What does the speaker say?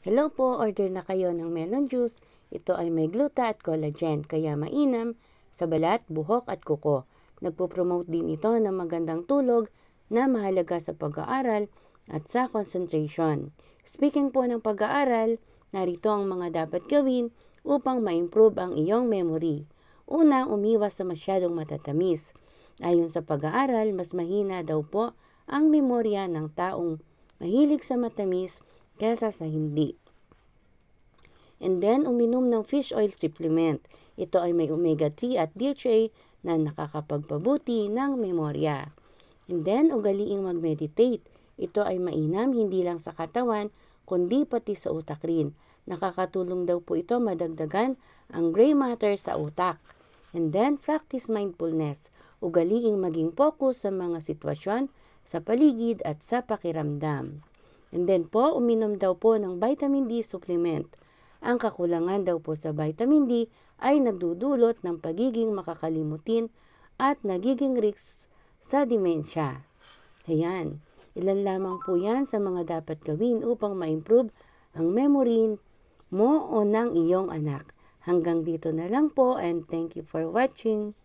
Hello po, order na kayo ng melon juice. Ito ay may gluta at collagen, kaya mainam sa balat, buhok at kuko. Nagpo-promote din ito ng magandang tulog na mahalaga sa pag-aaral at sa concentration. Speaking po ng pag-aaral, narito ang mga dapat gawin upang ma-improve ang iyong memory. Una, umiwas sa masyadong matatamis. Ayon sa pag-aaral, mas mahina daw po ang memorya ng taong mahilig sa matamis kesa sa hindi. And then, uminom ng fish oil supplement. Ito ay may omega-3 at DHA na nakakapagpabuti ng memorya. And then, ugaliing mag-meditate. Ito ay mainam hindi lang sa katawan, kundi pati sa utak rin. Nakakatulong daw po ito madagdagan ang gray matter sa utak. And then, practice mindfulness. Ugaliing maging focus sa mga sitwasyon, sa paligid at sa pakiramdam. And then po, uminom daw po ng vitamin D supplement. Ang kakulangan daw po sa vitamin D ay nagdudulot ng pagiging makakalimutin at nagiging risk sa demensya. Ayan, ilan lamang po yan sa mga dapat gawin upang ma-improve ang memory mo o ng iyong anak. Hanggang dito na lang po and thank you for watching.